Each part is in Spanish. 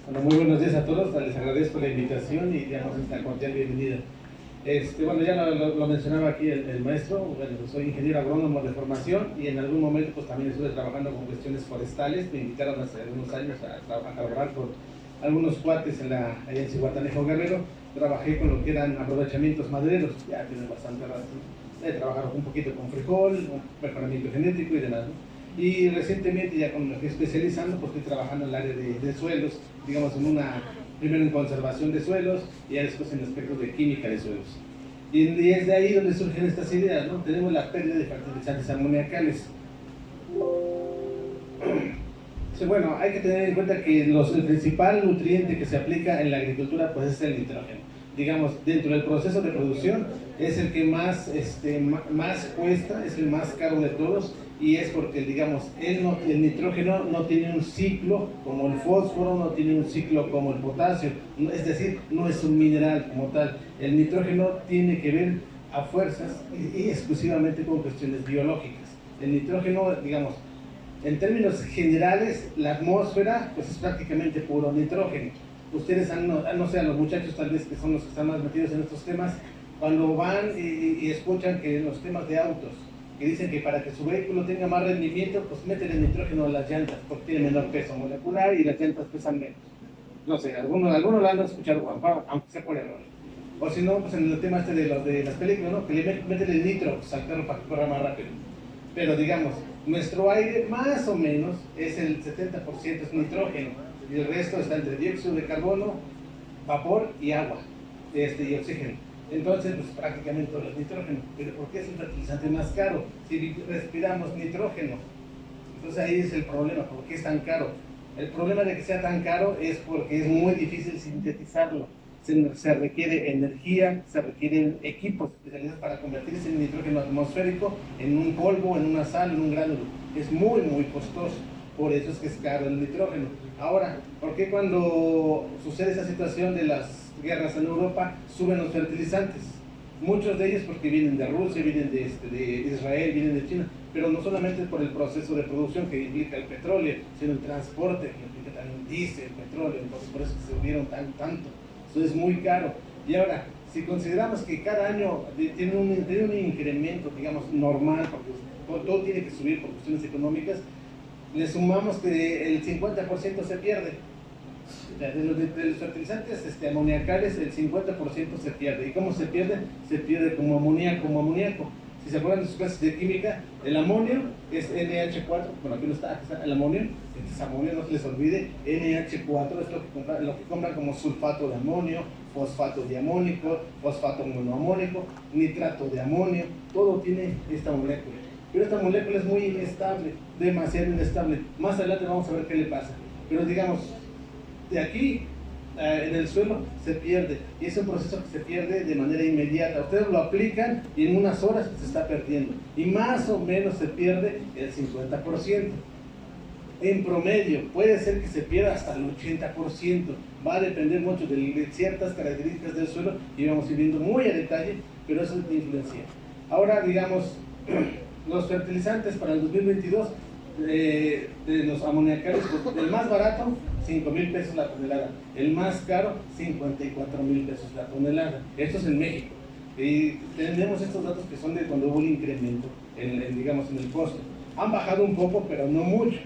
Bueno, muy buenos días a todos, les agradezco la invitación y digamos esta cordial bienvenida. Bueno, ya lo mencionaba aquí el maestro, bueno, soy ingeniero agrónomo de formación y en algún momento pues también estuve trabajando con cuestiones forestales. Me invitaron hace algunos años a trabajar con algunos cuates allá en Zihuatanejo, Guerrero. Trabajé con lo que eran aprovechamientos madereros, ya tienen bastante razón. He trabajado un poquito con frijol, un mejoramiento genético y demás, ¿no? Y recientemente, ya con lo que estoy especializando, pues estoy trabajando en el área de suelos, digamos, primero en conservación de suelos y después en aspectos de química de suelos. Y es de ahí donde surgen estas ideas, ¿no? Tenemos la pérdida de fertilizantes amoniacales. Bueno, hay que tener en cuenta que el principal nutriente que se aplica en la agricultura pues es el nitrógeno. Digamos, dentro del proceso de producción es el que más cuesta, es el más caro de todos, y es porque, digamos, el nitrógeno no tiene un ciclo como el fósforo, no tiene un ciclo como el potasio, es decir, no es un mineral como tal. El nitrógeno tiene que ver a fuerzas y exclusivamente con cuestiones biológicas. El nitrógeno, digamos, en términos generales, la atmósfera pues es prácticamente puro nitrógeno. Ustedes, no sé, a los muchachos tal vez que son los que están más metidos en estos temas, cuando van y escuchan que en los temas de autos, que dicen que para que su vehículo tenga más rendimiento, pues meten el nitrógeno a las llantas, porque tiene menor peso molecular y las llantas pesan menos. No sé, algunos lo han escuchado, aunque sea por error. O si no, pues en el tema de las películas, ¿no? Que le meten el nitro pues, al carro para que corra más rápido. Pero digamos, nuestro aire más o menos es el 70% es nitrógeno y el resto está entre dióxido de carbono, vapor y agua, y oxígeno. Entonces, pues prácticamente todo es nitrógeno. Pero ¿por qué es el fertilizante más caro? Si respiramos nitrógeno. Entonces ahí es el problema, ¿por qué es tan caro? El problema de que sea tan caro es porque es muy difícil sintetizarlo. Se requiere energía, se requieren equipos especializados para convertir ese nitrógeno atmosférico en un polvo, en una sal, en un gránulo. Es muy, muy costoso. Por eso es que es caro el nitrógeno. Ahora, ¿por qué cuando sucede esa situación de las guerras en Europa suben los fertilizantes? Muchos de ellos porque vienen de Rusia, vienen de Israel, vienen de China, pero no solamente por el proceso de producción que implica el petróleo, sino el transporte que implica también diésel, petróleo, entonces por eso se subieron tanto. Eso es muy caro. Y ahora, si consideramos que cada año tiene un incremento, digamos, normal, porque todo tiene que subir por cuestiones económicas, le sumamos que el 50% se pierde. De los fertilizantes amoniacales, el 50% se pierde. ¿Y cómo se pierde? Se pierde como amoníaco. Si se acuerdan de sus clases de química, el amonio es NH4, bueno, aquí no está el amonio, entonces amonio no se les olvide, NH4 es lo que compran como sulfato de amonio, fosfato diamónico, fosfato monoamónico, nitrato de amonio, todo tiene esta molécula. Pero esta molécula es muy inestable, demasiado inestable. Más adelante vamos a ver qué le pasa. Pero digamos, de aquí en el suelo se pierde, y es un proceso que se pierde de manera inmediata. Ustedes lo aplican y en unas horas se está perdiendo, y más o menos se pierde el 50%. En promedio, puede ser que se pierda hasta el 80%, va a depender mucho de ciertas características del suelo, y vamos a ir viendo muy a detalle, pero eso es de influencia. Ahora, digamos, los fertilizantes para el 2022, de los amoniacales, el más barato, 5,000 pesos la tonelada, el más caro, 54,000 pesos la tonelada. Esto es en México. Y tenemos estos datos que son de cuando hubo un incremento digamos, en el costo. Han bajado un poco, pero no mucho.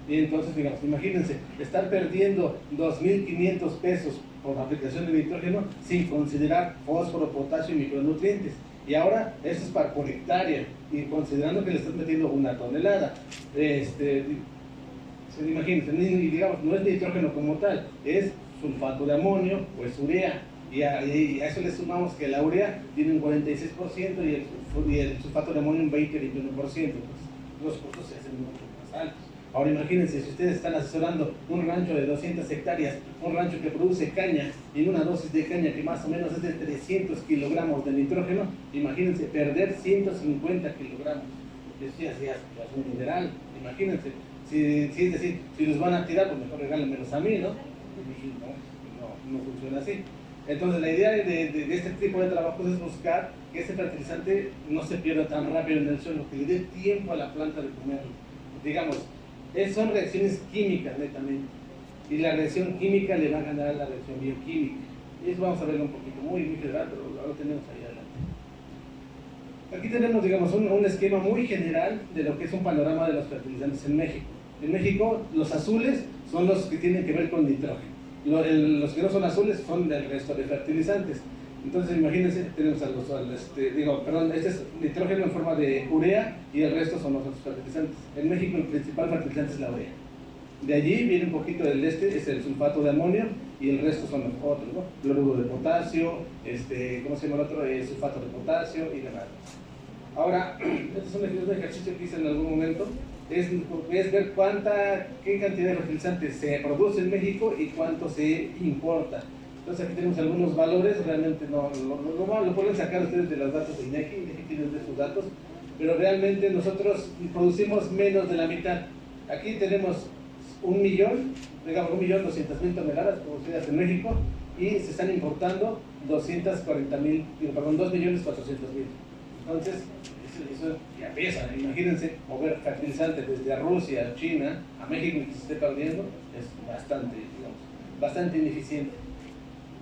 Y entonces, digamos, imagínense, estar perdiendo 2,500 pesos por aplicación de nitrógeno sin considerar fósforo, potasio y micronutrientes. Y ahora, eso es por hectárea, y considerando que le estás metiendo una tonelada. Imagínense, digamos, no es nitrógeno como tal, es sulfato de amonio o es urea. Y a eso le sumamos que la urea tiene un 46% y el sulfato de amonio un 20-21%. Pues los costos se hacen mucho más altos. Ahora imagínense, si ustedes están asesorando un rancho de 200 hectáreas, un rancho que produce caña, y en una dosis de caña que más o menos es de 300 kilogramos de nitrógeno, imagínense perder 150 kilogramos. Eso ya es un mineral, imagínense. Es decir, si los van a tirar, pues mejor regálenmelos a mí, ¿no? No funciona así. Entonces la idea de este tipo de trabajos es buscar que ese fertilizante no se pierda tan rápido en el suelo, que le dé tiempo a la planta de comerlo. Digamos, son reacciones químicas netamente. y la reacción química le va a ganar a la reacción bioquímica. Y eso vamos a verlo un poquito, muy general, pero lo tenemos ahí adelante. Aquí tenemos, digamos, un esquema muy general de lo que es un panorama de los fertilizantes en México. En México, los azules son los que tienen que ver con nitrógeno. Los que no son azules son del resto de fertilizantes. Entonces, imagínense, tenemos este es nitrógeno en forma de urea y el resto son los otros fertilizantes. En México, el principal fertilizante es la urea. De allí viene un poquito del es el sulfato de amonio y el resto son los otros, ¿no? Cloruro de potasio, ¿cómo se llama el otro? Sulfato de potasio y demás. Ahora, este es un ejercicio que hice en algún momento, es ver qué cantidad de fertilizantes se produce en México y cuánto se importa. Entonces aquí tenemos algunos valores, realmente lo pueden sacar ustedes de los datos de INEGI, INEGI tiene de sus datos, pero realmente nosotros producimos menos de la mitad. Aquí tenemos 1.200.000 toneladas producidas en México y se están importando 2.400.000. Entonces, eso ya pesa. Imagínense mover fertilizantes desde Rusia, China, a México y que se esté perdiendo, es bastante ineficiente.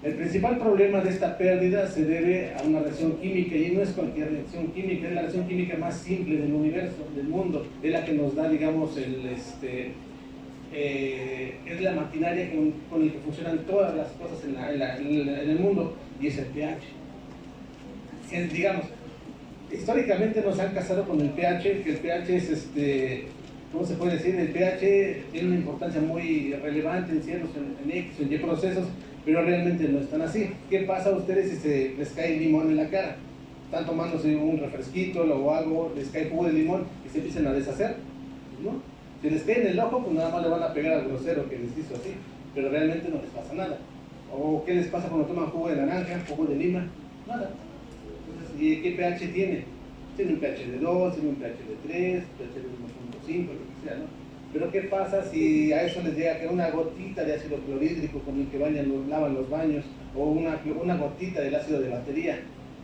El principal problema de esta pérdida se debe a una reacción química, y no es cualquier reacción química, es la reacción química más simple del universo, del mundo, es la que nos da, digamos, es la maquinaria con la que funcionan todas las cosas en el mundo, y es el pH. Digamos, históricamente nos han casado con el pH, que el pH es, ¿cómo se puede decir? El pH tiene una importancia muy relevante en ciertos, en X o en Y procesos, pero realmente no están así. ¿Qué pasa a ustedes si les cae limón en la cara? Están tomándose un refresquito o algo, les cae jugo de limón y se empiezan a deshacer, ¿no? Si les cae en el ojo, pues nada más le van a pegar al grosero que les hizo así, pero realmente no les pasa nada. ¿O qué les pasa cuando toman jugo de naranja, jugo de lima? Nada. Entonces, ¿y qué pH tiene? Tiene un pH de 2, tiene un pH de 3, pH de 1.5, lo que sea, ¿no? Pero ¿qué pasa si a eso les llega que una gotita de ácido clorhídrico con el que lavan los baños, o una gotita del ácido de batería?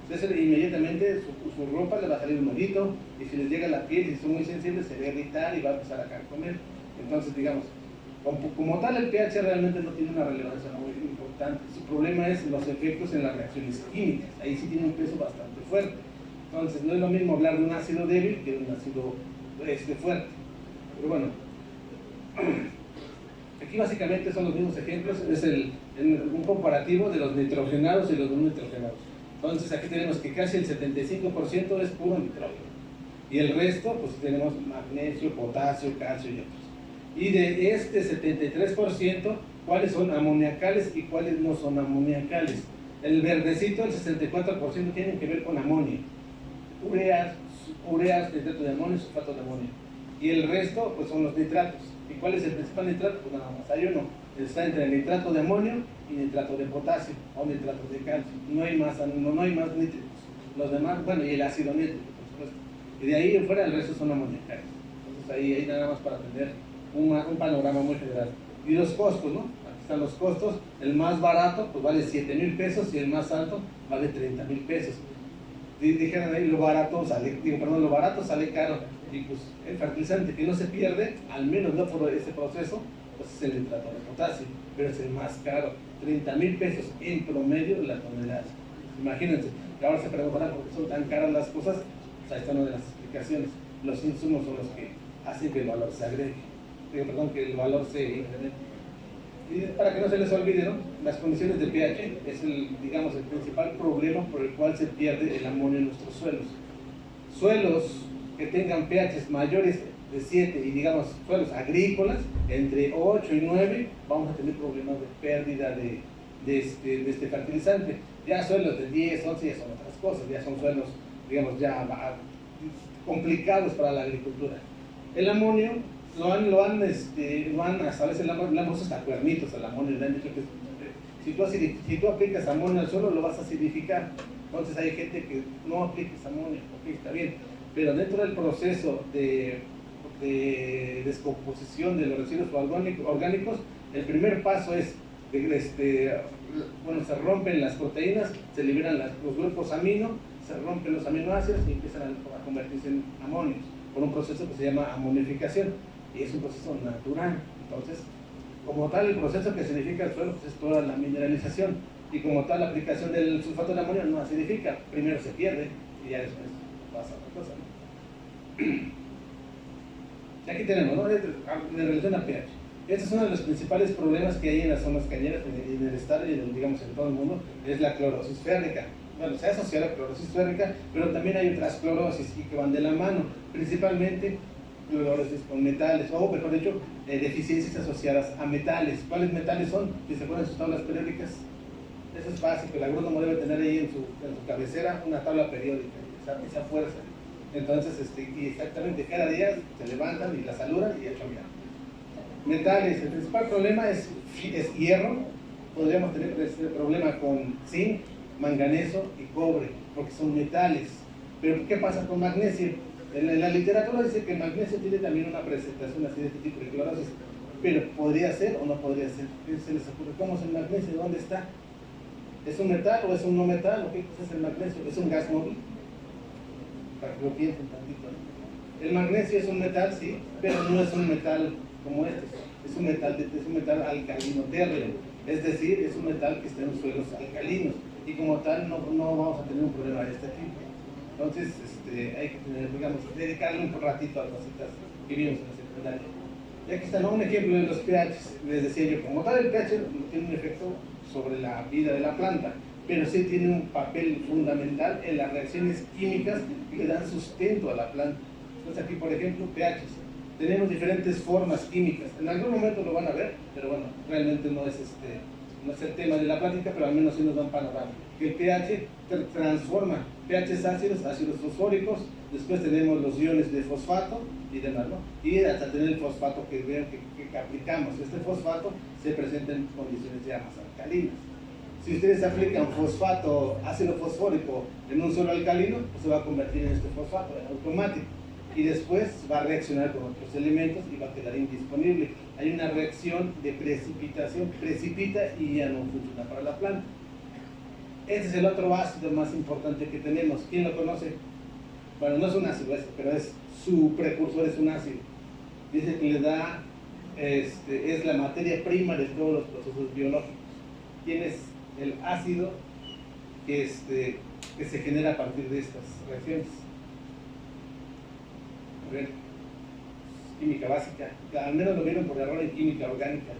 Entonces inmediatamente su ropa le va a salir un hoyito, y si les llega a la piel y son muy sensibles, se va a irritar y va a empezar a carcomer. Entonces, digamos, como tal, el pH realmente no tiene una relevancia muy importante. Su problema es los efectos en las reacciones químicas. Ahí sí tiene un peso bastante fuerte. Entonces, no es lo mismo hablar de un ácido débil que de un ácido fuerte. Pero bueno, aquí básicamente son los mismos ejemplos. Es un comparativo de los nitrogenados y los no nitrogenados. Entonces, aquí tenemos que casi el 75% es puro nitrógeno. Y el resto, pues tenemos magnesio, potasio, calcio y otros. Y de este 73%, ¿cuáles son amoniacales y cuáles no son amoniacales? El verdecito, el 64%, tienen que ver con amonio. Ureas, nitrato de amonio, sulfato de amonio. Y el resto, pues son los nitratos. ¿Y cuál es el principal nitrato? Pues nada más hay uno. Está entre el nitrato de amonio y nitrato de potasio o nitrato de calcio. No hay más nítricos. Los demás, bueno, y el ácido nítrico, por supuesto. Y de ahí en fuera el resto son amoniacales. Entonces ahí nada más para tener un panorama muy general. Y los costos, ¿no? Aquí están los costos. El más barato pues vale 7,000 pesos y el más alto vale 30,000 pesos. Dijeron ahí, lo barato sale caro. Y pues el fertilizante que no se pierde, al menos no por ese proceso, pues es el nitrato de potasio, pero es el más caro. 30,000 pesos en promedio la tonelada. Imagínense, que ahora se preguntarán por qué son tan caras las cosas. Pues ahí está una de las explicaciones. Los insumos son los que hacen que el valor se agregue. Que el valor se incremente. Y para que no se les olvide, ¿no? Las condiciones de pH es el principal problema por el cual se pierde el amonio en nuestros suelos. Suelos que tengan pHs mayores de 7 y suelos agrícolas entre 8 y 9, vamos a tener problemas de pérdida de este fertilizante. Ya suelos de 10, 11 ya son otras cosas, ya son suelos, ya complicados para la agricultura. El amonio lo han hasta veces le han puesto hasta cuernitos al amonio, le han dicho que si tú aplicas amonio al suelo lo vas a acidificar. Entonces hay gente que no apliques amonio, ok, está bien, pero dentro del proceso de descomposición de los residuos orgánicos, el primer paso es se rompen las proteínas, se liberan los grupos amino, se rompen los aminoácidos y empiezan a convertirse en amonios por un proceso que se llama amonificación, y es un proceso natural. Entonces Como tal, el proceso que acidifica el suelo pues, es toda la mineralización, y como tal, la aplicación del sulfato de amonio no acidifica, primero se pierde y ya después pasa otra cosa, ¿no? Aquí tenemos, ¿no? En relación a pH. Este es uno de los principales problemas que hay en las zonas cañeras, en el estado y digamos en todo el mundo, es la clorosis férrica. Bueno, se asocia a la clorosis férrica, pero también hay otras clorosis que van de la mano, principalmente clorosis con metales, o mejor dicho, deficiencias asociadas a metales. ¿Cuáles metales son? Si se acuerdan sus tablas periódicas, eso es básico, el agrónomo debe tener ahí en su cabecera una tabla periódica, esa fuerza. Entonces, y exactamente cada día se levantan y la saludan y a chambear. Metales, el principal problema es hierro, podríamos tener este problema con zinc, manganeso y cobre, porque son metales. Pero ¿qué pasa con magnesio? En la literatura dice que el magnesio tiene también una presentación así de este tipo de clorosis, pero ¿podría ser o no podría ser? ¿Qué se les ocurre? ¿Cómo es el magnesio? ¿Dónde está? ¿Es un metal o es un no metal? ¿O qué es el magnesio? ¿Es un gas móvil? Para que lo piensen tantito, ¿no? El magnesio es un metal, sí, pero no es un metal como este, es un metal alcalino térreo, es decir, es un metal que está en suelos alcalinos, y como tal no vamos a tener un problema de este tipo. Entonces hay que tener, digamos, dedicarle un ratito a las cositas que vimos en la secundaria. Y aquí está, ¿no? Un ejemplo de los pHs. Les decía yo, como tal el pH no tiene un efecto sobre la vida de la planta, pero sí tiene un papel fundamental en las reacciones químicas que le dan sustento a la planta. Entonces aquí, por ejemplo, pHs. Tenemos diferentes formas químicas. En algún momento lo van a ver, pero bueno, realmente no es el tema de la plática, pero al menos sí nos da un panorama. Que el pH transforma pHs ácidos, ácidos fosfóricos, después tenemos los iones de fosfato y demás, ¿no? Y hasta tener el fosfato que vean que aplicamos. Este fosfato se presenta en condiciones ya más alcalinas. Si ustedes aplican fosfato, ácido fosfórico en un suelo alcalino, pues se va a convertir en este fosfato, en automático. Y después va a reaccionar con otros elementos y va a quedar indisponible. Hay una reacción de precipitación, precipita y ya no funciona para la planta. Este es el otro ácido más importante que tenemos. ¿Quién lo conoce? Bueno, no es un ácido pero es su precursor, es un ácido. Dice que le da, es la materia prima de todos los procesos biológicos. ¿Quién es el ácido que se genera a partir de estas reacciones? A ver, química básica, al menos lo vieron por error en química orgánica.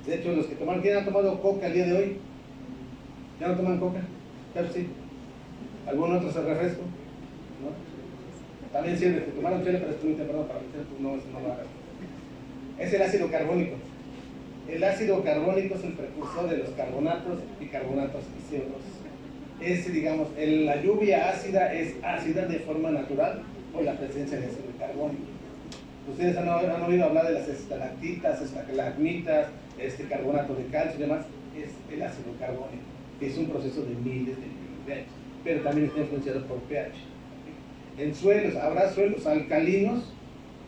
De hecho, los que tomaron, ¿quién ha tomado coca el día de hoy? ¿Ya no toman coca? Pepsi. ¿Algún otro refresco? ¿No? También sirve, que tomaron chela, pero es muy temprano para meter, pues no lo hagan. Es el ácido carbónico. El ácido carbónico es el precursor de los carbonatos y carbonatos y CO2. Es, digamos, la lluvia ácida es ácida de forma natural por la presencia de ácido carbónico. Ustedes han oído hablar de las estalactitas, estalagmitas, carbonato de calcio y demás. Es el ácido carbónico, que es un proceso de miles de años, pero también está influenciado por pH. En suelos, habrá suelos alcalinos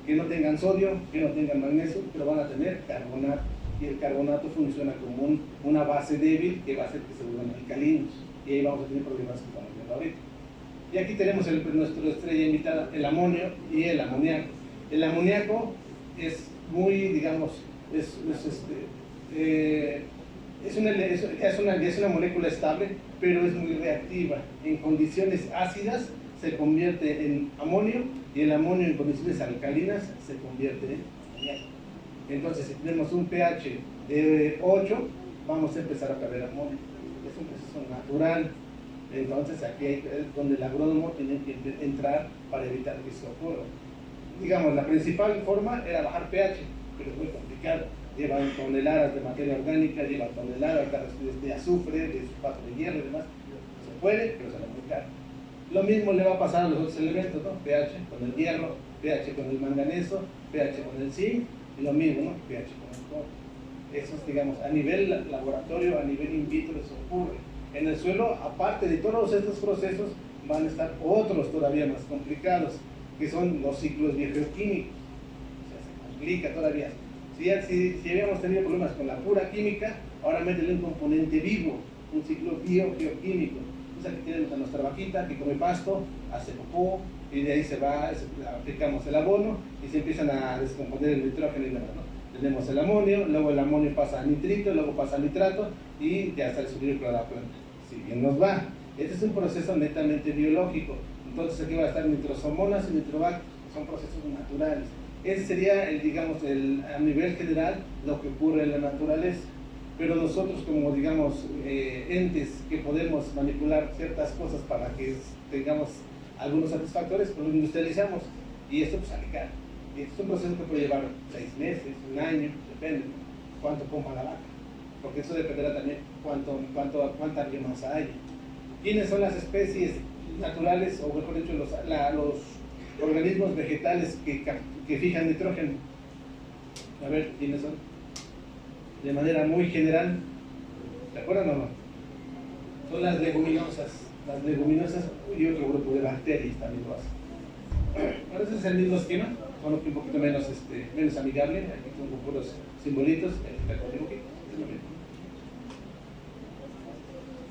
que no tengan sodio, que no tengan magnesio, pero van a tener carbonato, y el carbonato funciona como una base débil que va a hacer que se vuelvan alcalinos, y ahí vamos a tener problemas que estamos viendo ahorita. Y aquí tenemos nuestro estrella invitada, el amonio y el amoníaco. El amoníaco es muy, digamos, es una molécula estable, pero es muy reactiva. En condiciones ácidas se convierte en amonio, y el amonio en condiciones alcalinas se convierte en amoníaco. Entonces, si tenemos un pH de 8, vamos a empezar a perder amonio. Es un proceso natural. Entonces, aquí es donde el agrónomo tiene que entrar para evitar que eso ocurra. Digamos, la principal forma era bajar pH, pero es muy complicado. Lleva toneladas de materia orgánica, lleva toneladas de azufre, de sulfato de hierro y demás. Se puede, pero sale muy caro. Lo mismo le va a pasar a los otros elementos, ¿no? pH con el hierro, pH con el manganeso, pH con el zinc, y lo mismo, ¿no? pH con el cobre. Eso es, digamos, a nivel laboratorio, a nivel in vitro, eso ocurre. En el suelo, aparte de todos estos procesos, van a estar otros todavía más complicados, que son los ciclos biogeoquímicos. O sea, se complica todavía. Si habíamos tenido problemas con la pura química, ahora métele un componente vivo, un ciclo biogeoquímico. Entonces aquí tenemos a nuestra vaquita que come pasto, hace popó, y de ahí se va, aplicamos el abono y se empiezan a descomponer el nitrógeno y demás, ¿no? Tenemos el amonio, luego el amonio pasa a nitrito, luego pasa a nitrato y ya está el sulfúrico de la planta. Si bien nos va. Este es un proceso netamente biológico. Entonces aquí va a estar nitrosomonas y nitrobacterias, son procesos naturales. Ese sería, digamos, a nivel general lo que ocurre en la naturaleza. Pero nosotros como, digamos, entes que podemos manipular ciertas cosas para que tengamos algunos satisfactores, pues lo industrializamos. Y esto pues sale caro. Y esto es un proceso que puede llevar 6 meses, un año, depende cuánto coma la vaca. Porque eso dependerá también cuánta biomasa hay. ¿Quiénes son las especies naturales, o mejor dicho, los organismos vegetales que fijan nitrógeno? A ver, ¿quiénes son? De manera muy general, ¿se acuerdan o no? Son las leguminosas. Las leguminosas y otro grupo de bacterias también lo hacen. Ahora ese es el mismo esquema, solo que un poquito menos amigable. Aquí son con puros simbolitos.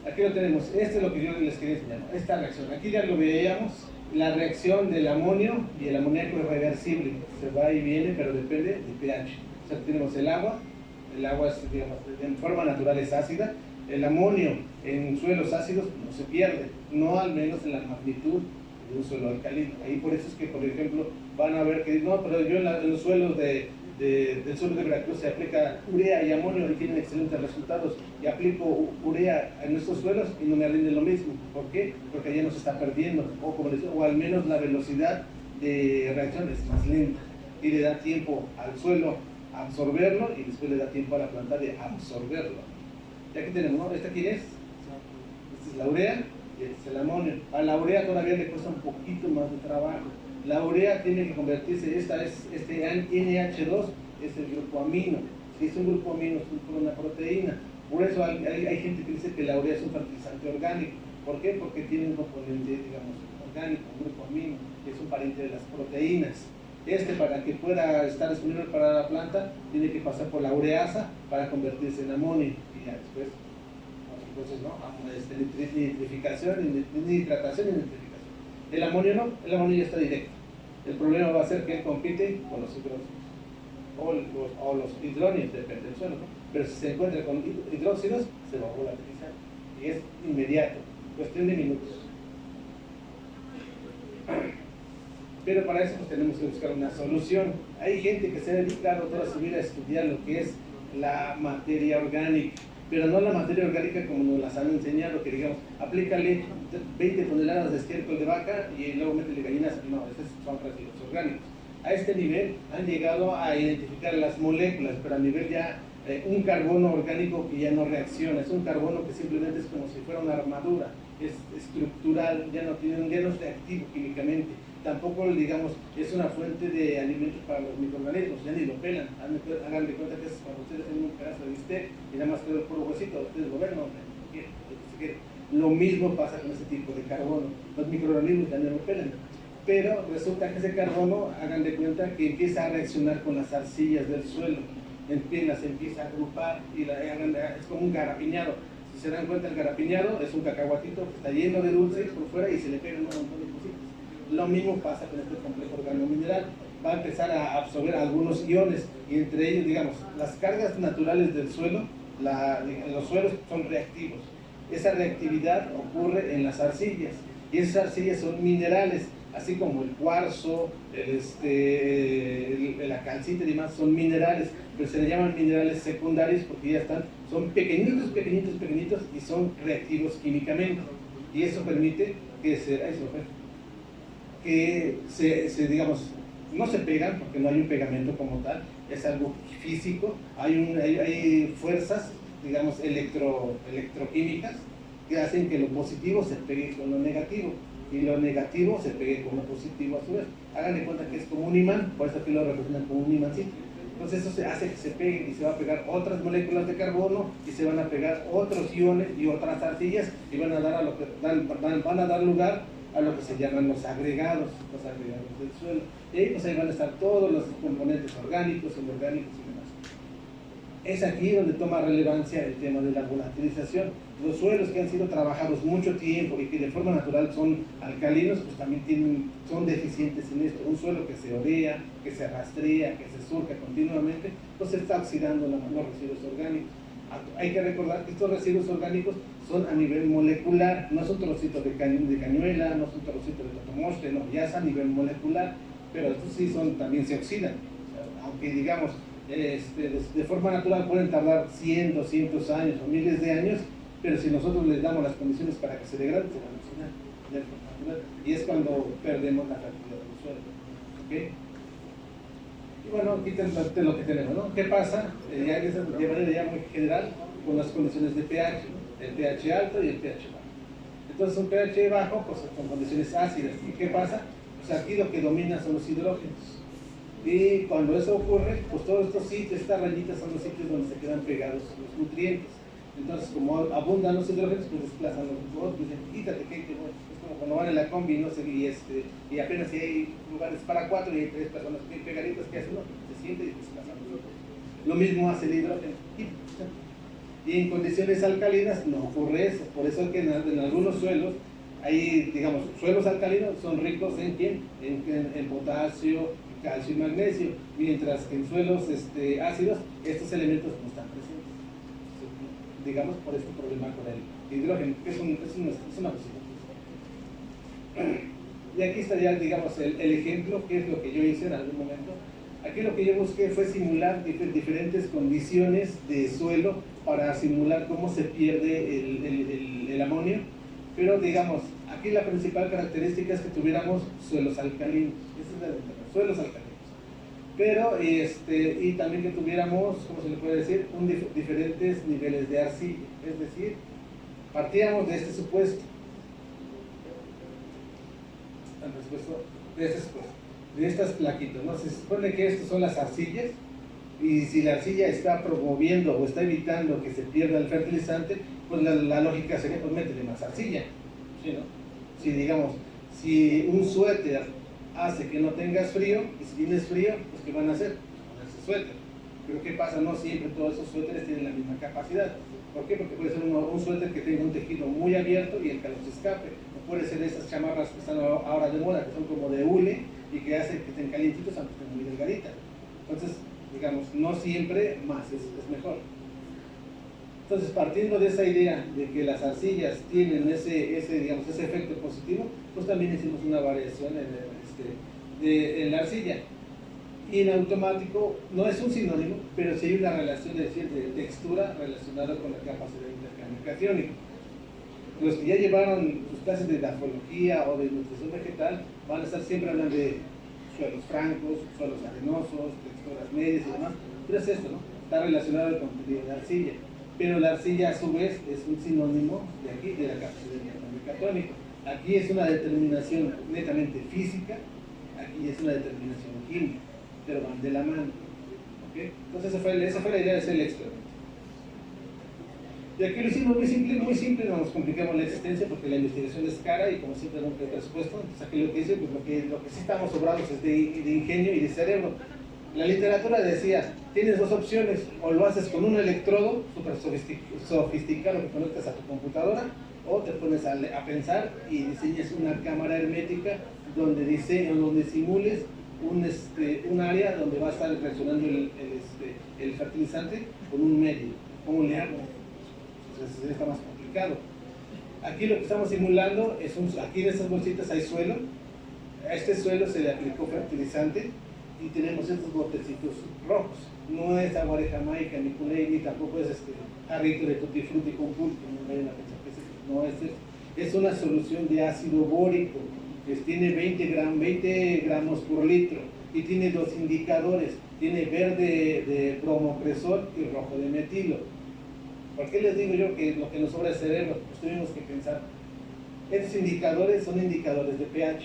Aquí lo tenemos. Este es lo que yo les quería enseñar. Esta reacción. Aquí ya lo veíamos. La reacción del amonio y el amoníaco es reversible. Se va y viene, pero depende del pH. O sea, tenemos el agua. El agua, es, digamos, en forma natural es ácida. El amonio en suelos ácidos no se pierde, no al menos en la magnitud de un suelo alcalino. Ahí por eso es que, por ejemplo, van a ver que no, pero yo en los suelos del sur de Veracruz se aplica urea y amonio y tienen excelentes resultados. Y aplico urea en estos suelos y no me rinde lo mismo. ¿Por qué? Porque allá no se está perdiendo, o al menos la velocidad de reacción es más lenta y le da tiempo al suelo a absorberlo y después le da tiempo a la planta de absorberlo. Y aquí tenemos, ¿no? ¿Esta quién es? Esta es la urea y este es el amonio. A la urea todavía le cuesta un poquito más de trabajo. La urea tiene que convertirse, este NH2 es el grupo amino. Si es un grupo amino, es una proteína. Por eso hay gente que dice que la urea es un fertilizante orgánico. ¿Por qué? Porque tiene un componente, digamos, orgánico, un grupo amino, que es un pariente de las proteínas. Para que pueda estar disponible para la planta, tiene que pasar por la ureasa para convertirse en amonio. Y ya después, entonces, ¿no? Nitrificación, nitratación y nitrificación. El amonio no, el amonio ya está directo. El problema va a ser que él compite con los hidróxidos o los hidrónios, depende del suelo, ¿no? Pero si se encuentra con hidróxidos, se va a volatilizar y es inmediato, cuestión de minutos. Pero para eso pues tenemos que buscar una solución. Hay gente que se ha dedicado toda su vida a estudiar lo que es la materia orgánica, pero no la materia orgánica como nos las han enseñado, que digamos, aplícale 20 toneladas de estiércol de vaca y luego métele gallinas. No, esos son residuos orgánicos. A este nivel han llegado a identificar las moléculas, pero a nivel ya un carbono orgánico que ya no reacciona, es un carbono que simplemente es como si fuera una armadura, es estructural, ya no es reactivo químicamente. Tampoco, digamos, es una fuente de alimentos para los microorganismos, ya ni lo pelan. Hagan de cuenta que es cuando ustedes tienen un pedazo de bistec y nada más queda el puro huesito, ustedes lo ven, no quieren. Lo mismo pasa con ese tipo de carbono. Los microorganismos ya no lo pelan. Pero resulta que ese carbono, hagan de cuenta que empieza a reaccionar con las arcillas del suelo, las empieza a agrupar y es como un garapiñado. Si se dan cuenta, el garapiñado es un cacahuatito que está lleno de dulces por fuera y se le pegan un montón de cositas. Lo mismo pasa con este complejo organomineral. Va a empezar a absorber algunos iones y entre ellos, digamos, las cargas naturales del suelo, los suelos son reactivos. Esa reactividad ocurre en las arcillas y esas arcillas son minerales, así como el cuarzo, la calcita y demás son minerales, pero se le llaman minerales secundarios porque ya son pequeñitos y son reactivos químicamente. Y eso permite que digamos, no se pegan porque no hay un pegamento como tal, es algo físico, hay fuerzas, digamos, electroquímicas que hacen que lo positivo se pegue con lo negativo y lo negativo se pegue con lo positivo a su vez. Hagan de cuenta que es como un imán, por eso aquí lo representan como un imancito. Entonces eso hace que se peguen y se van a pegar otras moléculas de carbono y se van a pegar otros iones y otras arcillas y van a dar lugar a lo que se llaman los agregados del suelo. Y ahí, pues ahí van a estar todos los componentes orgánicos, inorgánicos y demás. Es aquí donde toma relevancia el tema de la volatilización. Los suelos que han sido trabajados mucho tiempo y que de forma natural son alcalinos, pues también son deficientes en esto. Un suelo que se orea, que se rastrea, que se surca continuamente, pues se está oxidando los residuos orgánicos. Hay que recordar que estos residuos orgánicos son a nivel molecular, no son trocitos de cañuela, no son trocitos de totomostle, no, ya es a nivel molecular, pero estos sí también se oxidan. O sea, aunque digamos, de forma natural pueden tardar 100, 200 años o miles de años, pero si nosotros les damos las condiciones para que se degraden, se van a oxidar de forma natural, y es cuando perdemos la fertilidad del suelo. ¿Okay? Y bueno, aquí te lo que tenemos, ¿no? ¿Qué pasa? De manera ya muy general con las condiciones de pH, ¿no? El pH alto y el pH bajo. Entonces un pH bajo, pues con condiciones ácidas. ¿Y qué pasa? Pues aquí lo que domina son los hidrógenos. Y cuando eso ocurre, pues todos estos sitios, estas rayitas son los sitios donde se quedan pegados los nutrientes. Entonces, como abundan los hidrógenos, pues desplazan los otros, dicen, quítate, que bueno. Es como cuando van en la combi, no sé, y apenas si hay lugares para 4 y hay 3 personas bien pegaditas, ¿qué hacen? No, se siente y desplazan los otros. Lo mismo hace el hidrógeno. Y en condiciones alcalinas no ocurre eso. Por eso es que en algunos suelos, hay, digamos, suelos alcalinos son ricos en ¿quién? En potasio, calcio y magnesio, mientras que en suelos ácidos estos elementos no están presentes. Digamos, por este problema con el hidrógeno, que es una posibilidad. Y aquí estaría, digamos, el ejemplo, que es lo que yo hice en algún momento. Aquí lo que yo busqué fue simular diferentes condiciones de suelo para simular cómo se pierde el amonio, pero digamos, aquí la principal característica es que tuviéramos suelos alcalinos. Esa es la ventaja, suelos alcalinos. Pero, y también que tuviéramos, ¿cómo se le puede decir? Diferentes niveles de arcilla. Es decir, partíamos de este supuesto. De estas plaquitas, ¿no? Se supone que estas son las arcillas, y si la arcilla está promoviendo o está evitando que se pierda el fertilizante, pues la lógica sería, pues métele más arcilla. ¿Sí, no? Si digamos, si un suéter hace que no tengas frío, y si tienes frío, pues ¿qué van a hacer? Ponerse suéter. Pero ¿qué pasa? No siempre todos esos suéteres tienen la misma capacidad. ¿Por qué? Porque puede ser un suéter que tenga un tejido muy abierto y el calor se escape. O puede ser esas chamarras que están ahora de moda, que son como de hule y que hacen que estén calientitos aunque estén muy delgaditas. Entonces, digamos, no siempre más es mejor. Entonces, partiendo de esa idea de que las arcillas tienen ese efecto positivo, pues también hicimos una variación en la arcilla. Y en automático no es un sinónimo, pero sí hay una relación de textura relacionada con la capacidad de intercambio catiónico. Los que ya llevaron sus clases de grafología o de nutrición vegetal van a estar siempre hablando de suelos francos, suelos arenosos, texturas medias y demás. Pero es esto, ¿no? Está relacionado con el contenido de la arcilla. Pero la arcilla a su vez es un sinónimo de aquí, de la capacidad de intercambio catónico. Aquí es una determinación netamente física, aquí es una determinación química, pero van de la mano. ¿Okay? Entonces esa fue la idea de hacer el experimento. Y aquí lo hicimos muy simple, no nos complicamos la existencia porque la investigación es cara y como siempre nunca hay presupuesto. Entonces aquí lo que hice, pues lo que sí estamos sobrados es de ingenio y de cerebro. La literatura decía, tienes dos opciones, o lo haces con un electrodo súper sofisticado que conectas a tu computadora, o te pones a pensar y diseñas una cámara hermética donde simules un área donde va a estar reaccionando el fertilizante con un medio. ¿Cómo le hago? Entonces está más complicado. Aquí lo que estamos simulando es aquí en estas bolsitas hay suelo. A este suelo se le aplicó fertilizante y tenemos estos botecitos rojos. No es agua de Jamaica, ni Kool-Aid, ni tampoco es jarrito de tutti frutti con pulpo. No, es una solución de ácido bórico que tiene 20 gramos por litro y tiene dos indicadores. Tiene verde de bromopresol y rojo de metilo. ¿Por qué les digo yo que lo que nos sobra es cerebro? Pues tuvimos que pensar. Estos indicadores son indicadores de pH,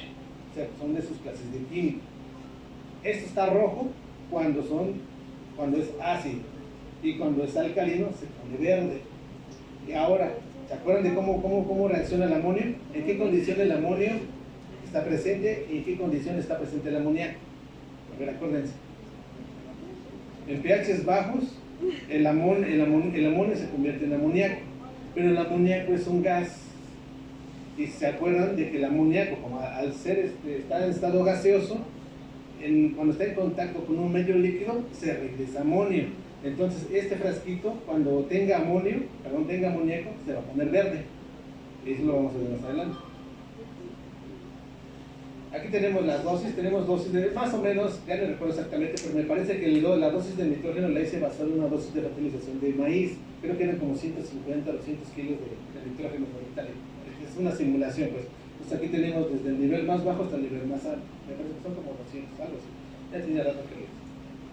o sea, son de sus clases de química. Esto está rojo cuando es ácido, y cuando es alcalino se pone verde. Y ahora, ¿se acuerdan de cómo reacciona el amonio? ¿En qué condición el amonio está presente y en qué condición está presente el amoníaco? A ver, acuérdense. En pHs bajos El amonio se convierte en amoníaco, pero el amoníaco es un gas. Y se acuerdan de que el amoníaco, como al ser está en estado gaseoso, cuando está en contacto con un medio líquido, se regresa amonio. Entonces, este frasquito, cuando tenga amoníaco, se va a poner verde. Eso lo vamos a ver más adelante. Aquí tenemos las dosis, tenemos dosis de, más o menos, ya no recuerdo exactamente, pero me parece que la dosis de nitrógeno la hice basada en una dosis de fertilización de maíz. Creo que eran como 150 o 200 kilos de nitrógeno por hectárea. Es una simulación, pues. Pues aquí tenemos desde el nivel más bajo hasta el nivel más alto. Me parece que son como 200, algo así. Ya tenía rato que lo hice.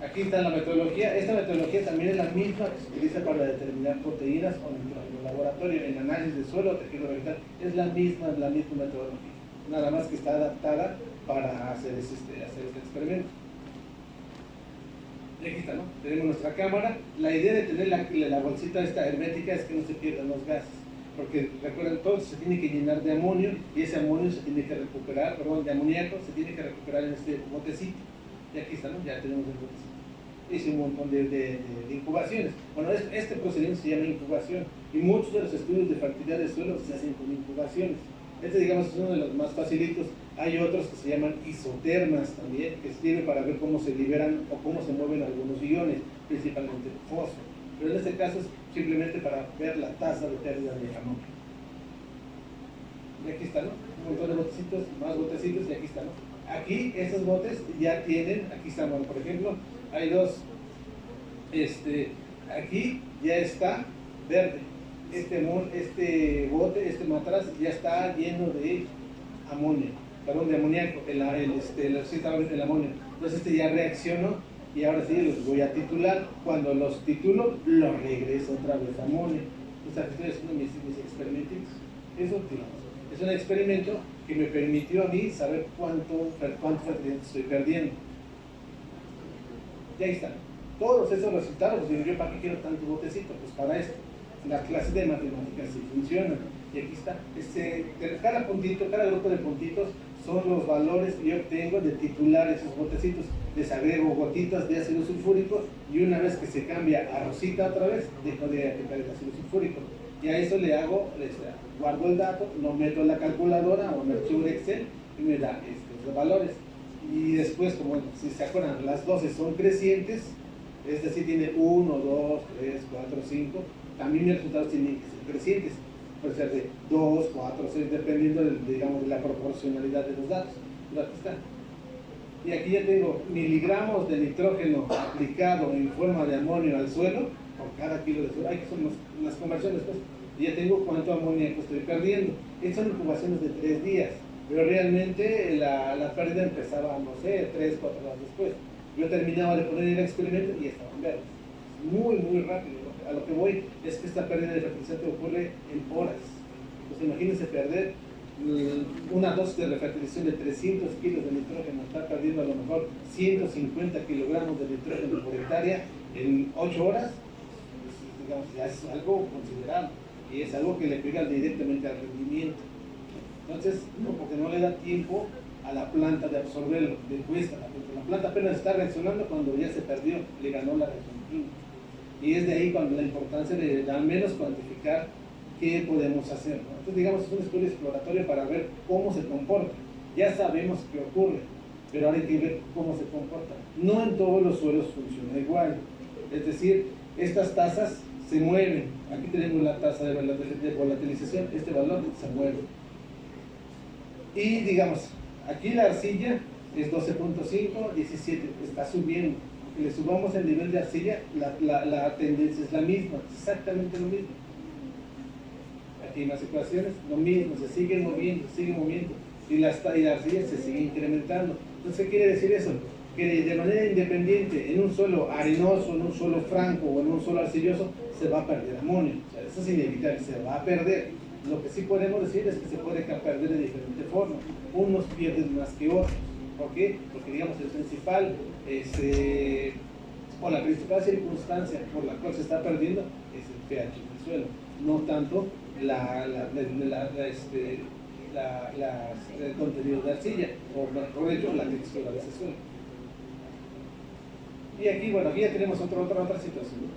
Aquí está la metodología. Esta metodología también es la misma que se utiliza para determinar proteínas o nitrógeno. En laboratorio, en análisis de suelo o tejido vegetal, es la misma metodología. Nada más que está adaptada para hacer este experimento. Y aquí está, ¿no? Tenemos nuestra cámara. La idea de tener la bolsita esta hermética es que no se pierdan los gases. Porque recuerden, todo se tiene que llenar de amonio y ese amonio se tiene que recuperar, de amoníaco se tiene que recuperar en este botecito. Y aquí está, ¿no? Ya tenemos el botecito. Hice un montón de incubaciones. Bueno, este procedimiento se llama incubación y muchos de los estudios de fertilidad de suelo se hacen con incubaciones. Este, digamos, es uno de los más facilitos. Hay otros que se llaman isotermas también, que sirven para ver cómo se liberan o cómo se mueven algunos iones, principalmente el fósforo. Pero en este caso es simplemente para ver la tasa de pérdida de amonio. Y aquí está, ¿no? Un montón de botecitos, más botecitos, y aquí está, ¿no? Aquí, esos botes ya tienen, aquí está, bueno, por ejemplo, hay dos, aquí ya está verde. Este bote, este matraz ya está lleno de amonio, perdón, de amoníaco, el amonio. Entonces ya reaccionó y ahora sí los voy a titular. Cuando los titulo, los regreso otra vez a amonio. Entonces aquí estoy haciendo mis experimentos. Eso, digamos, es un experimento que me permitió a mí saber cuánto fertilidad estoy perdiendo. Y ahí están. Todos esos resultados, pues digo yo, ¿para qué quiero tanto botecito? Pues para esto. Las clases de matemáticas sí funcionan. Y aquí está. Cada puntito, cada grupo de puntitos son los valores que yo obtengo de titular esos botecitos. Les agrego gotitas de ácido sulfúrico y una vez que se cambia a rosita otra vez, dejo de aplicar el ácido sulfúrico. Y a eso le hago, guardo el dato, lo meto en la calculadora o en el archivo de Excel y me da estos valores. Y después, como si se acuerdan, las dosis son crecientes, es decir, tiene 1, 2, 3, 4, 5, también mis resultados tienen que ser crecientes, puede ser de 2, 4, 6, dependiendo digamos, de la proporcionalidad de los datos. Pero aquí está. Y aquí ya tengo miligramos de nitrógeno aplicado en forma de amonio al suelo por cada kilo de suelo. Ahí que son las conversiones, pues. Y ya tengo cuánto amoníaco estoy perdiendo. Estas son incubaciones de 3 días, pero realmente la pérdida empezaba, no sé, 3, 4 horas después. Yo terminaba de poner el experimento y estaban verdes. Muy, muy rápido. A lo que voy es que esta pérdida de fertilizante ocurre en horas. Pues imagínense perder una dosis de refertilización de 300 kilos de nitrógeno, está perdiendo a lo mejor 150 kilogramos de nitrógeno por hectárea en 8 horas, pues, digamos, ya es algo considerable y es algo que le pega directamente al rendimiento. Entonces, no, porque no le da tiempo a la planta de absorberlo, le cuesta. La planta apenas está reaccionando cuando ya se perdió, le ganó la reacción química. Y es de ahí cuando la importancia de al menos cuantificar qué podemos hacer, ¿no? Entonces, digamos, es un estudio exploratorio para ver cómo se comporta. Ya sabemos qué ocurre, pero ahora hay que ver cómo se comporta. No en todos los suelos funciona igual. Es decir, estas tasas se mueven. Aquí tenemos la tasa de volatilización, este valor se mueve. Y digamos, aquí la arcilla es 12.5, 17, está subiendo. Que le subamos el nivel de arcilla, la tendencia es la misma, exactamente lo mismo. Aquí en las ecuaciones, lo mismo, se sigue moviendo, y la arcilla se sigue incrementando. Entonces, ¿qué quiere decir eso? Que de manera independiente, en un suelo arenoso, en un suelo franco o en un suelo arcilloso, se va a perder amonio. O sea, eso es inevitable, se va a perder. Lo que sí podemos decir es que se puede perder de diferente forma. Unos pierden más que otros. ¿Por qué? Porque, digamos, el principal o la principal circunstancia por la cual se está perdiendo es el pH del suelo, no tanto el contenido de arcilla, o mejor dicho, la textura de ese suelo. Y aquí, bueno, aquí ya tenemos otra situación.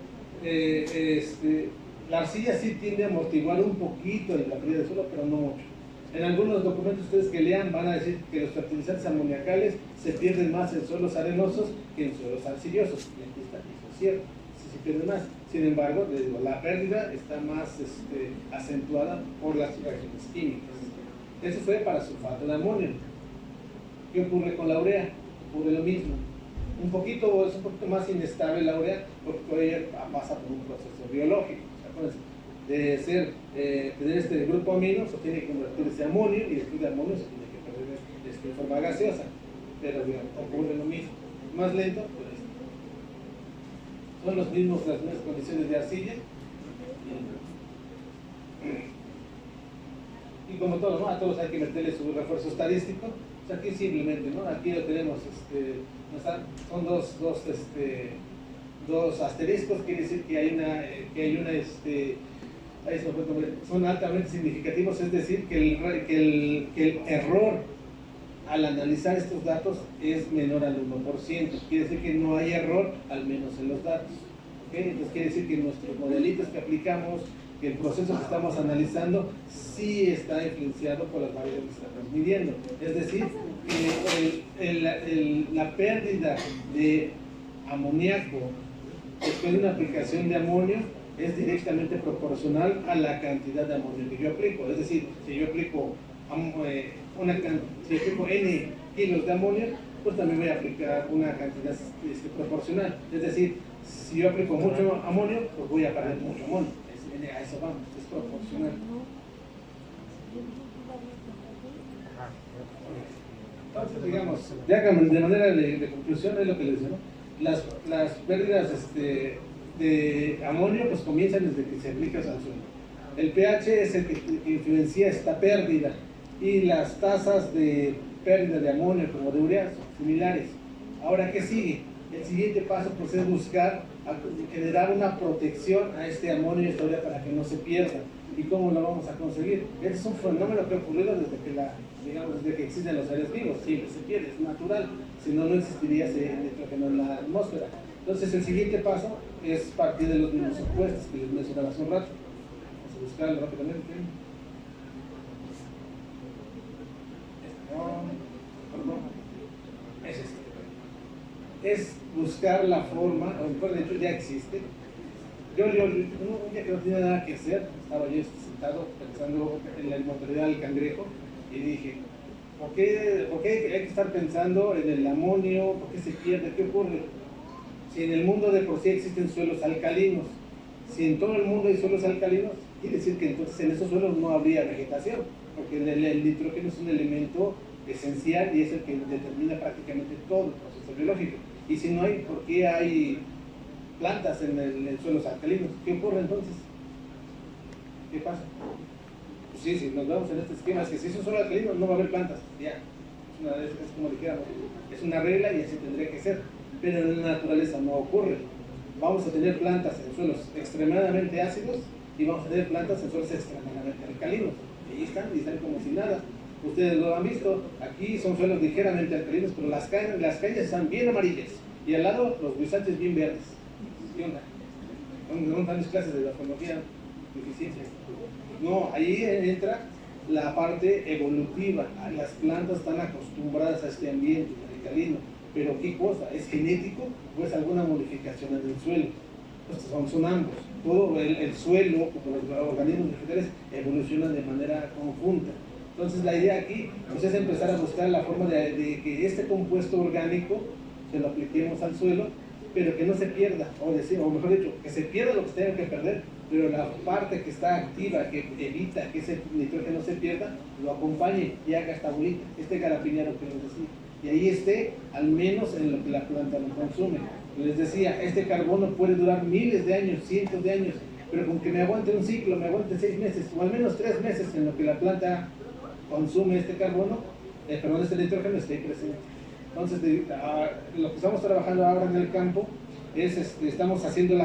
la arcilla sí tiende a amortiguar un poquito la pérdida de suelo, pero no mucho. En algunos documentos ustedes que lean van a decir que los fertilizantes amoniacales se pierden más en suelos arenosos que en suelos arcillosos. Y aquí está, eso es cierto, sí se pierden más. Sin embargo, les digo, la pérdida está más acentuada por las reacciones químicas. Eso fue para sulfato de amonio. ¿Qué ocurre con la urea? Ocurre lo mismo. Es un poquito más inestable la urea porque todavía pasa por un proceso biológico. De tener este grupo amino, se tiene que convertirse en amonio y después de amonio se tiene que perder en forma gaseosa. Pero digamos, ocurre lo mismo. Más lento, pues son las mismas condiciones de arcilla. Y como todo, ¿no? A todos hay que meterle su refuerzo estadístico. O sea, aquí simplemente, ¿no? Aquí lo tenemos, son dos asteriscos, quiere decir que hay una son altamente significativos, es decir, que el error al analizar estos datos es menor al 1%. Quiere decir que no hay error, al menos en los datos. ¿Okay? Entonces quiere decir que nuestros modelitos que aplicamos, que el proceso que estamos analizando, sí está influenciado por las variables que estamos midiendo. Es decir, que la pérdida de amoníaco después de una aplicación de amonio es directamente proporcional a la cantidad de amonio que yo aplico. Es decir, si yo aplico N kilos de amonio, pues también voy a aplicar una cantidad proporcional. Es decir, si yo aplico mucho amonio, pues voy a perder mucho amonio. A eso vamos, es proporcional. Entonces, digamos, ya de manera de conclusión, es lo que les digo, ¿no? Las pérdidas de amonio pues comienzan desde que se aplica al suelo. El pH es el que influencia esta pérdida y las tasas de pérdida de amonio como de urea son similares. Ahora, ¿qué sigue? El siguiente paso pues, es buscar generar una protección a este amonio y esta urea para que no se pierda. ¿Y cómo lo vamos a conseguir? Este es un fenómeno que ha ocurrido desde que existen los seres vivos. Siempre se pierde, es natural. Si no, no existiría ese nitrógeno en la atmósfera. Entonces, el siguiente paso es partir de los mismos supuestos que les mencionaba hace un rato. Vamos a buscarlo rápidamente. Es este. Es buscar la forma, o mejor de hecho ya existe. Yo un día que no tenía nada que hacer, estaba yo sentado pensando en la inmortalidad del cangrejo y dije, ¿por qué hay que estar pensando en el amonio? ¿Por qué se pierde? ¿Qué ocurre? Si en el mundo de por sí existen suelos alcalinos, si en todo el mundo hay suelos alcalinos, quiere decir que entonces en esos suelos no habría vegetación, porque el nitrógeno es un elemento esencial y es el que determina prácticamente todo el proceso biológico. Y si no hay, ¿por qué hay plantas en suelos alcalinos? ¿Qué ocurre entonces? ¿Qué pasa? Pues sí, si nos vemos en este esquema, es que si es un suelo alcalino no va a haber plantas, ya. Es como dijéramos, es una regla y así tendría que ser. Pero en la naturaleza no ocurre. Vamos a tener plantas en suelos extremadamente ácidos y vamos a tener plantas en suelos extremadamente alcalinos. Y están como si nada. Ustedes lo han visto, aquí son suelos ligeramente alcalinos, pero las cañas están bien amarillas y al lado los guisantes bien verdes. ¿Qué onda? ¿Dónde están mis clases de morfología de eficiencia? No, ahí entra la parte evolutiva. Las plantas están acostumbradas a este ambiente alcalino. Pero ¿qué cosa? ¿Es genético o es alguna modificación en el suelo? Pues son ambos. Todo el suelo, como los organismos vegetales, evolucionan de manera conjunta. Entonces la idea aquí pues, es empezar a buscar la forma de que este compuesto orgánico se lo apliquemos al suelo, pero que no se pierda, o mejor dicho, que se pierda lo que se tenga que perder, pero la parte que está activa, que evita que ese nitrógeno se pierda, lo acompañe y haga esta bolita, este garapiñero que les decía. Y ahí esté, al menos en lo que la planta lo consume. Les decía, este carbono puede durar miles de años, cientos de años, pero con que me aguante un ciclo, me aguante 6 meses, o al menos 3 meses en lo que la planta consume este carbono, este nitrógeno esté presente. Entonces, lo que estamos trabajando ahora en el campo es, estamos haciendo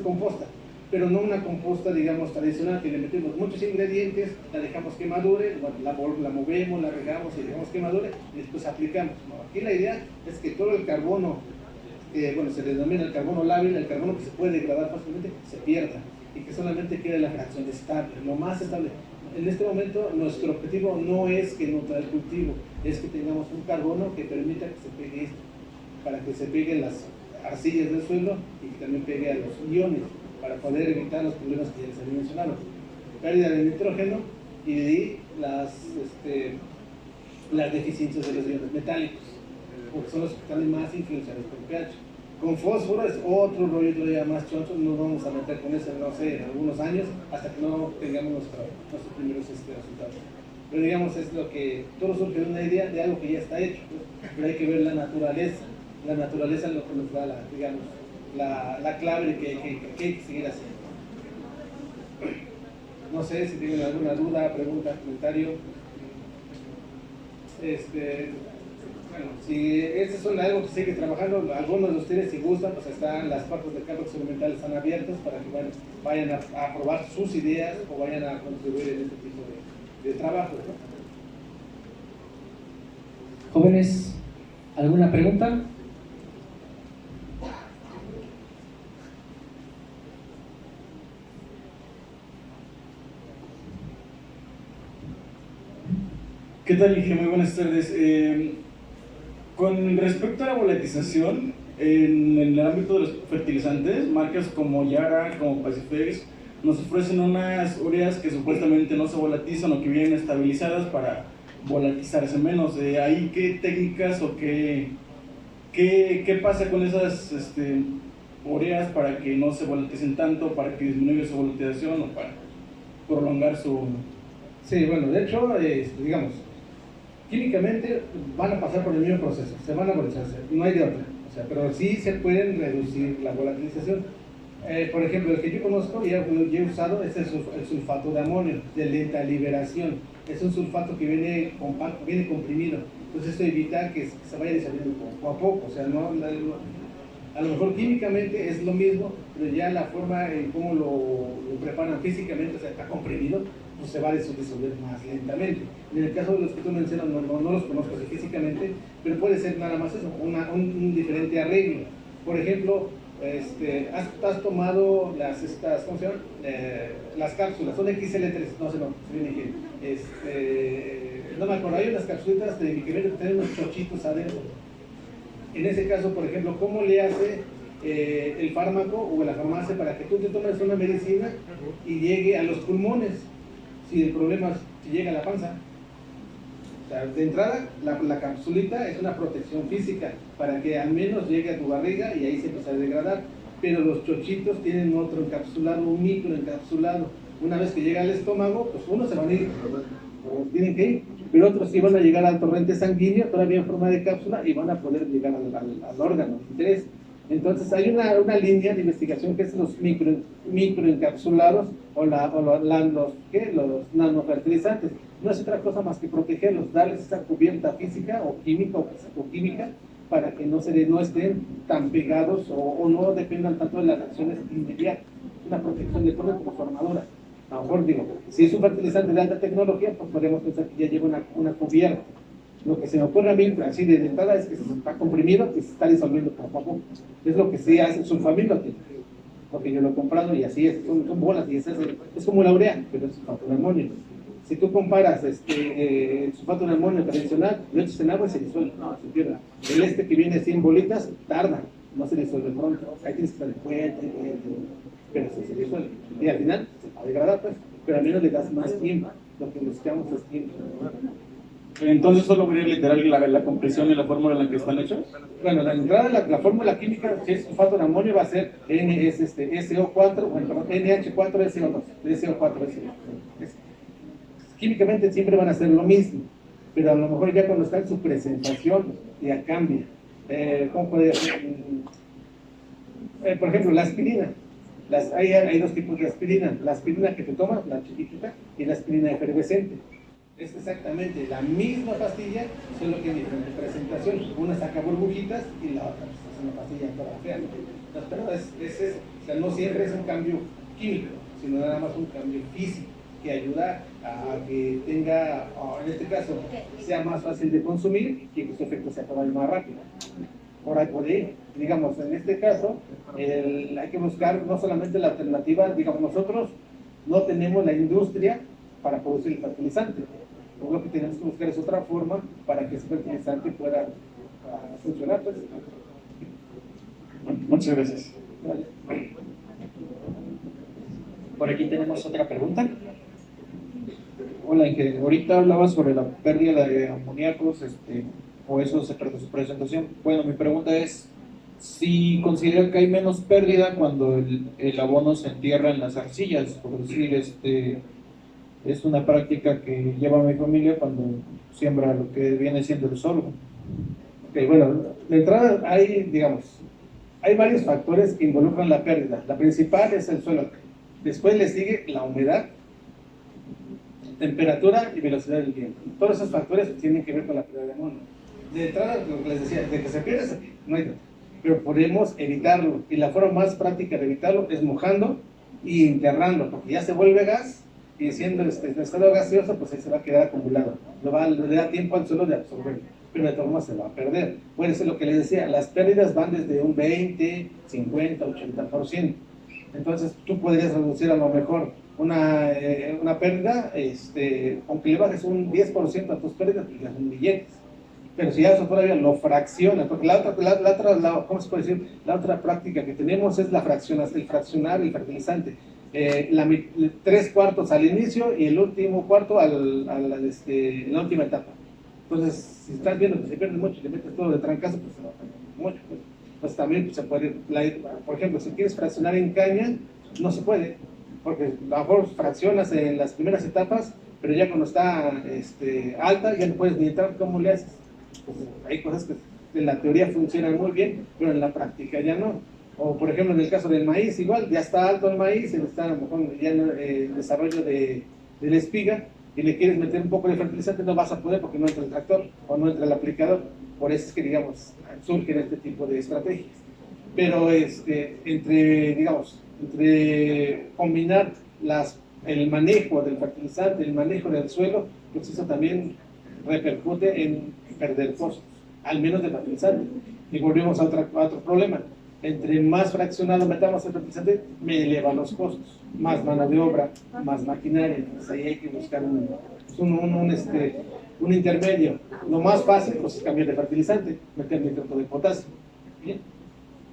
composta, pero no una composta, digamos, tradicional, que le metemos muchos ingredientes, la dejamos que madure, la movemos, la regamos y dejamos que madure, y después aplicamos. No, aquí la idea es que todo el carbono que bueno, se denomina el carbono lábil, el carbono que se puede degradar fácilmente, se pierda y que solamente quede la fracción estable, lo más estable. En este momento nuestro objetivo no es que nutra el cultivo, es que tengamos un carbono que permita que se pegue esto, para que se peguen las arcillas del suelo y que también pegue a los iones, para poder evitar los problemas que ya les había mencionado. Pérdida de nitrógeno y de ahí las deficiencias de los iones metálicos, porque son los que están más influenciados por el pH. Con fósforo es otro rollo todavía más choncho, no vamos a meter con eso, no sé, en algunos años, hasta que no tengamos nuestros primeros resultados. Pero digamos, es lo que todo surge de una idea de algo que ya está hecho, ¿no? Pero hay que ver la naturaleza es lo que nos da la clave de que hay que seguir haciendo. No sé si tienen alguna duda, pregunta, comentario. Bueno, si este es algo que sigue trabajando, algunos de ustedes si gustan, pues están las partes del campo experimental están abiertas para que vayan a probar sus ideas o vayan a contribuir en este tipo de trabajo, ¿no? Jóvenes, ¿alguna pregunta? ¿Qué tal, Inge? Muy buenas tardes. Con respecto a la volatización, en el ámbito de los fertilizantes, marcas como Yara, como Pacifex, nos ofrecen unas ureas que supuestamente no se volatizan o que vienen estabilizadas para volatizarse menos. ¿Ahí qué técnicas o qué pasa con esas ureas para que no se volaticen tanto, para que disminuya su volatización o para prolongar su... Sí, bueno, de hecho, digamos, químicamente van a pasar por el mismo proceso, se van a volatilizar, no hay de otra, o sea, pero sí se pueden reducir la volatilización. Por ejemplo, el que yo conozco y he usado es el sulfato de amonio, de lenta liberación. Es un sulfato que viene compacto, viene comprimido, entonces esto evita que se vaya disolviendo poco a poco, o sea, a lo mejor químicamente es lo mismo, pero ya la forma en cómo lo preparan físicamente, o sea, está comprimido, pues se va a disolver más lentamente. En el caso de los que tú mencionas, no los conozco así físicamente, pero puede ser nada más eso, un diferente arreglo. Por ejemplo, has tomado ¿cómo se llaman? Las cápsulas, son XL3, no sé, no me acuerdo, hay unas capsulitas de que tienen unos chochitos adentro. En ese caso, por ejemplo, ¿cómo le hace el fármaco o la farmacia para que tú te tomes una medicina y llegue a los pulmones? Si el problema es si llega a la panza. O sea, de entrada, la capsulita es una protección física para que al menos llegue a tu barriga y ahí se empieza a degradar. Pero los chochitos tienen otro encapsulado, un microencapsulado. Una vez que llega al estómago, pues unos se van a ir, o tienen que ir, pero otros sí van a llegar al torrente sanguíneo, todavía en forma de cápsula, y van a poder llegar al órgano de interés. Entonces hay una línea de investigación que es los microencapsulados o los nanofertilizantes. No es otra cosa más que protegerlos, darles esa cubierta física o química para que no estén tan pegados o no dependan tanto de las reacciones inmediatas. Una protección de todo como su armadura. A lo mejor digo, si es un fertilizante de alta tecnología, pues podemos pensar que ya lleva una cubierta. Lo que se me ocurre a mí, así de entrada, es que se está comprimido y se está disolviendo poco a poco. Es lo que se hace en sulfaminote, porque yo lo he comprado y así es, son bolas y es como la urea, pero es sulfato de amonio. Si tú comparas el sulfato de amonio tradicional, lo echas en agua y se disuelve, no, se pierde. El que viene así en bolitas, tarda, no se disuelve pronto. Ahí tienes que estar de fuerte, pero se disuelve. Y al final se va a degradar, pues, pero al menos le das más tiempo. Lo que buscamos es tiempo. Entonces solo vería literal la compresión y la fórmula en la que están hechos. Bueno, la entrada, la fórmula química, si es sulfato de amonio, va a ser SO4, bueno, perdón, NH4SO2, SO4SO2. Químicamente siempre van a ser lo mismo, pero a lo mejor ya cuando está en su presentación ya cambia. ¿Cómo puede ser? Por ejemplo, la aspirina. Hay dos tipos de aspirina. La aspirina que te tomas, la chiquitita, y la aspirina efervescente. Es exactamente la misma pastilla, solo que en diferente presentación. Una saca burbujitas y la otra es una pastilla toda fea. Pero o sea, no siempre es un cambio químico, sino nada más un cambio físico que ayuda a que tenga, en este caso, sea más fácil de consumir y que su efecto sea todavía más rápido. por ahí, digamos, en este caso, hay que buscar no solamente la alternativa, digamos, nosotros no tenemos la industria para producir el fertilizante. Lo que tenemos que buscar es otra forma para que ese fertilizante pueda funcionar. Pues. Muchas gracias. Vale. Por aquí tenemos otra pregunta. Hola, Inge. Ahorita hablaba sobre la pérdida de amoníacos, o eso se trata de su presentación. Bueno, mi pregunta es si considera que hay menos pérdida cuando el abono se entierra en las arcillas, por decir, es una práctica que lleva mi familia cuando siembra lo que viene siendo el sorgo. Ok, bueno, de entrada hay varios factores que involucran la pérdida. La principal es el suelo. Después le sigue la humedad, temperatura y velocidad del viento. Todos esos factores tienen que ver con la pérdida de amonio. De entrada, lo que les decía, de que se pierde, no hay nada. Pero podemos evitarlo. Y la forma más práctica de evitarlo es mojando y enterrando, porque ya se vuelve gas y siendo en estado gaseoso, pues ahí se va a quedar acumulado. Le da tiempo al suelo de absorberlo, pero de todas formas se va a perder. Puede ser lo que les decía, las pérdidas van desde un 20, 50, 80%. Entonces tú podrías reducir a lo mejor una pérdida, aunque le bajes un 10% a tus pérdidas, pues ya son billetes. Pero si ya eso todavía lo fracciona, porque ¿cómo se puede decir? La otra práctica que tenemos es el fraccionar el fertilizante. 3/4 al inicio y el último cuarto en la última etapa. Entonces, si estás viendo que se pierde mucho y le metes todo de trancazo, pues se va a perder mucho. Pues también pues, se puede, por ejemplo, si quieres fraccionar en caña, no se puede, porque a lo mejor fraccionas en las primeras etapas, pero ya cuando está alta, ya no puedes ni entrar. ¿Cómo le haces? Pues, hay cosas que en la teoría funcionan muy bien, pero en la práctica ya no. O por ejemplo en el caso del maíz, igual, ya está alto el maíz, está a lo mejor ya en el desarrollo de la espiga, y le quieres meter un poco de fertilizante, no vas a poder porque no entra el tractor o no entra el aplicador. Por eso es que, digamos, surgen este tipo de estrategias. Pero entre combinar el manejo del fertilizante, el manejo del suelo, pues eso también repercute en perder costos, al menos de fertilizante. Y volvemos a otro problema. Entre más fraccionado metamos el fertilizante, me eleva los costos. Más mano de obra, más maquinaria. Entonces ahí hay que buscar un intermedio. Lo más fácil pues, es cambiar de fertilizante, meter nitrato de potasio. ¿Bien?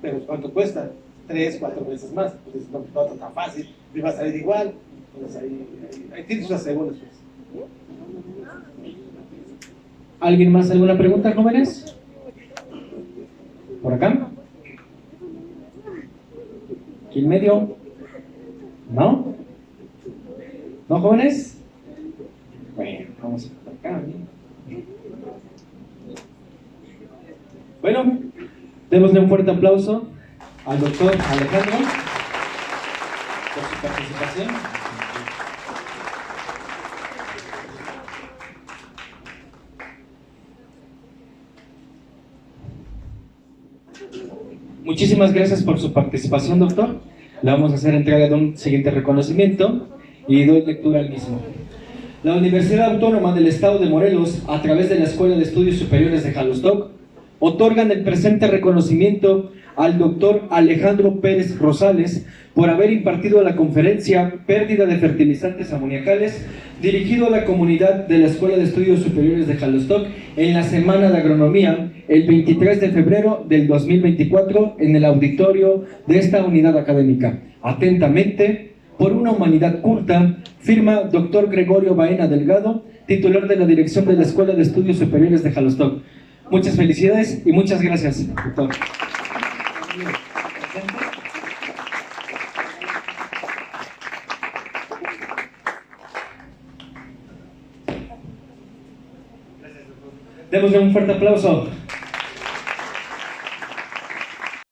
Pero ¿cuánto cuesta? 3, 4 veces más. Entonces no es tan fácil, y va a salir igual. Entonces ahí tiene sus segundos. Pues. ¿Alguien más? ¿Alguna pregunta, jóvenes? ¿Por acá? ¿Aquí en medio? ¿No? ¿No, jóvenes? Bueno, vamos por acá. Bueno, démosle un fuerte aplauso al doctor Alejandro por su participación. Muchísimas gracias por su participación, doctor. Le vamos a hacer entrega de un siguiente reconocimiento y doy lectura al mismo. La Universidad Autónoma del Estado de Morelos, a través de la Escuela de Estudios Superiores de Jalostoc, otorgan el presente reconocimiento al doctor Alejandro Pérez Rosales por haber impartido la conferencia Pérdida de fertilizantes amoniacales, dirigido a la comunidad de la Escuela de Estudios Superiores de Jalostoc en la Semana de Agronomía, el 23 de febrero del 2024, en el auditorio de esta unidad académica. Atentamente, por una humanidad culta, firma Dr. Gregorio Baena Delgado, titular de la dirección de la Escuela de Estudios Superiores de Jalostoc. Muchas felicidades y muchas gracias, doctor. Démosle un fuerte aplauso.